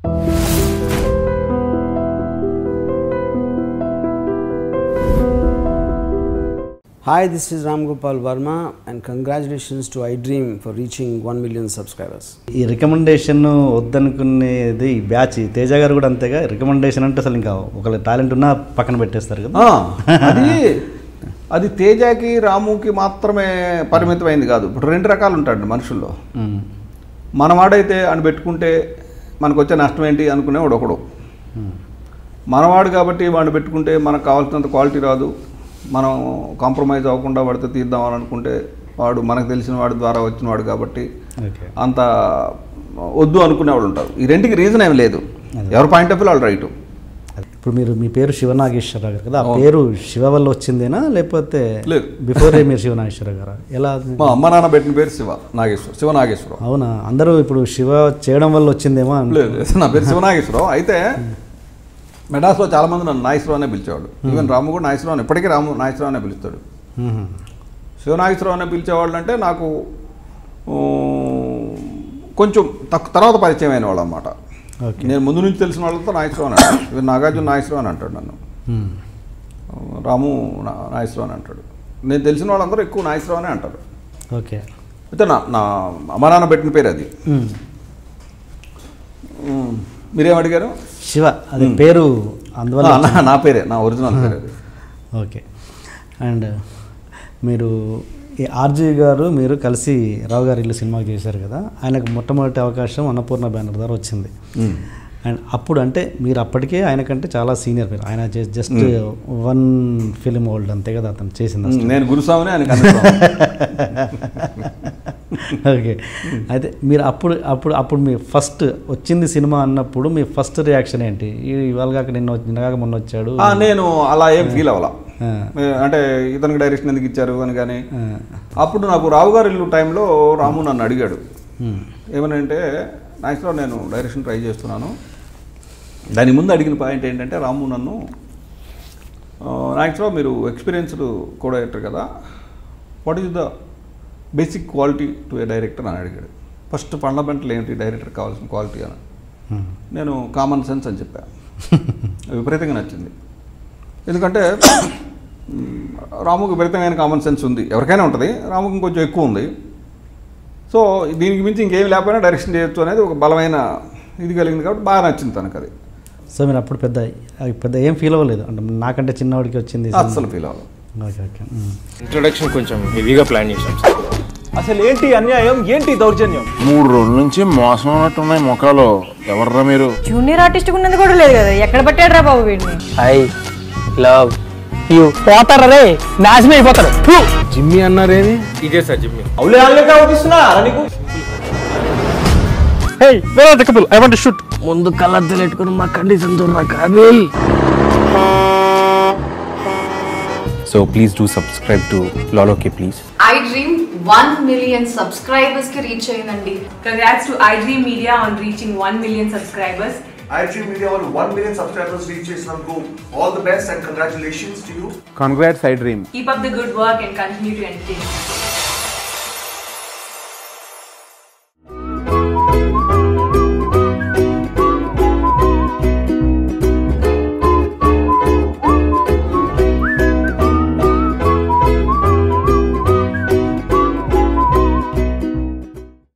Hi, this is Ram Gopal Verma and congratulations to iDream for reaching 1 million subscribers. ఈ recommendation వద్దనుకునేది ఈ batch Teja గారు కూడా అంతేగా. Recommendation అంటే అసలు ఇంకా ఒకళ్ళ టాలెంట్ ఉన్నా పక్కన పెట్టేస్తారు కదా. అది తేజకి రాముకి మాత్రమే పరిమితమైంది కాదు. ఇప్పుడు రెండు రకాలు ఉంటాడు మనుషుల్లో. మనవాడైతే అని పెట్టుకుంటే మనకు వచ్చే నష్టం ఏంటి అనుకునేవాడు ఒకడు. మనవాడు కాబట్టి వాడిని పెట్టుకుంటే మనకు కావాల్సినంత క్వాలిటీ రాదు, మనం కాంప్రమైజ్ అవ్వకుండా వాడితో తీద్దామని అనుకుంటే వాడు మనకు తెలిసిన వాడి ద్వారా వచ్చిన వాడు కాబట్టి అంత వద్దు అనుకునేవాళ్ళు ఉంటారు. ఈ రెండుకి రీజన్ ఏమి లేదు, ఎవరి పాయింట్ ఆఫ్ వ్యూ వాళ్ళు రైట్. ఇప్పుడు మీరు మీ పేరు శివనాగేశ్వరరావు గారు కదా, ఆ పేరు శివ వల్ల వచ్చిందేనా లేకపోతే లేదు బిఫోరే మీరు శివనాగేశ్వరరావు గారు? ఎలా? మా అమ్మ నాన్న పెట్టిన పేరు శివనాగేశ్వరరావు. అవునా? అందరూ ఇప్పుడు శివ చేయడం వల్ల వచ్చిందేమో. లేదు, నా పేరు శివనాగేశ్వరరావు. అయితే మెడ్రాస్లో చాలామంది నన్ను నాగేశ్వరరావు అనే పిలిచేవాడు. ఈవెన్ రాము కూడా నాగేశ్వరరావు, ఇప్పటికీ రాము నాగేశ్వరరావు అనే పిలుస్తాడు. శివనాగేశ్వరరావు అనే పిలిచేవాళ్ళు అంటే నాకు కొంచెం తర్వాత పరిచయం అయిన వాళ్ళు అన్నమాట. నేను ముందు నుంచి తెలిసిన వాళ్ళతో నాగేశ్వరరావు అని అంటాడు. ఈవెన్ నాగార్జున నాగేశ్వరరావు అని అంటాడు నన్ను, రాము నాగేశ్వరరావు అని అంటాడు. నేను తెలిసిన వాళ్ళందరూ ఎక్కువ నాగేశ్వరరావు అనే అంటారు. ఓకే. అయితే నా అమ్మ నాన్న పెట్టిన పేరు అది. మీరేం అడిగారు? శివ అది పేరు అందువల్ల నా పేరే, నా ఒరిజినల్ పేరు అది. ఓకే. అండ్ మీరు ఈ ఆర్జీ గారు మీరు కలిసి రావు గారి ఇల్లు సినిమాకి చేశారు కదా, ఆయనకు మొట్టమొదటి అవకాశం అన్నపూర్ణ బ్యానర్ ద్వారా వచ్చింది. అండ్ అప్పుడు అంటే మీరు అప్పటికే ఆయనకంటే చాలా సీనియర్ పేరు, ఆయన జస్ట్ 1 ఫిలిం ఓల్డ్ అంతే కదా అతను చేసింది. నేను గురుస్వామిని ఆయన. ఓకే. అయితే మీరు అప్పుడు మీ ఫస్ట్ వచ్చింది సినిమా అన్నప్పుడు మీ ఫస్ట్ రియాక్షన్ ఏంటి? ఇవాళ కాక నిన్నగాక మొన్న వచ్చాడు. నేను అలా ఏం ఫీల్ అవ్వాల, అంటే ఇతనికి డైరెక్షన్ ఎందుకు ఇచ్చారు అని. కానీ అప్పుడు నాకు రావు గారి ఇల్లు టైంలో రాము నన్ను అడిగాడు ఏమనంటే, నాగేశ్వరరావు నేను డైరెక్షన్ ట్రై చేస్తున్నాను. దాని ముందు అడిగిన పాయింట్ ఏంటంటే, రాము నన్ను నాగేశ్వరరావు మీరు ఎక్స్పీరియన్స్డ్ కో డైరెక్టర్ కదా, what is the basic quality to A director అని అడిగాడు. ఫస్ట్ ఫండమెంటల్ ఏంటి డైరెక్టర్ కావాల్సిన క్వాలిటీ అని. నేను కామన్ సెన్స్ అని చెప్పాను. విపరీతంగా నచ్చింది. ఎందుకంటే రాముకి విపరీతమైన కామన్ సెన్స్ ఉంది, ఎవరికైనా ఉంటుంది, రాముకి ఇంకొంచెం ఎక్కువ ఉంది. సో దీనికి మించి ఇంకేం లేకపోయినా డైరెక్షన్ చేయొచ్చు అనేది ఒక బలమైన ఇది కలిగింది కాబట్టి బాగా నచ్చింది తనకు అది. సో మీరు అప్పుడు పెద్ద ఏం ఫీల్ అవ్వలేదు అంటే నాకంటే చిన్నవాడికి వచ్చింది? అసలు ఫీల్ అవ్వలేదు. Okay okay. ఇంట్రొడక్షన్ కొంచెం హెవీగా ప్లాన్ చేశాం. అసలు ఏంటి అన్యాయం, ఏంటి దౌర్జన్యం? 3 రోజుల నుంచి మోసం ఉన్నట్టున్నాయి మొక్కలు. ఎవర్రా మీరు? జూనియర్ ఆర్టిస్ట్ ఉన్నది కూడా లేదు కదా, ఎక్కడ పట్టాడు రా బాబు వీడిని? I love you. పోతారా రే, నాశనం అయిపోతారు. జిమ్మి అన్నారేమి? ఇదే సార్ జిమ్మి. అవులే ఆన్లైన్ అవుతున్నా నీకు. Hey where are the couple, I want to shoot. ముందు కళ్ళద్దాలు పెట్టుకుని మా కండిషన్ చూడరా Kaabil. So please do subscribe to Lolo K please. iDream 1 million subscribers ki reach ayindandi. Congrats to iDream Media on reaching 1 million subscribers. iDream Media on 1 million subscribers reach chesinanduku all the best and congratulations to you. Congrats iDream. Keep up the good work and continue to entertain.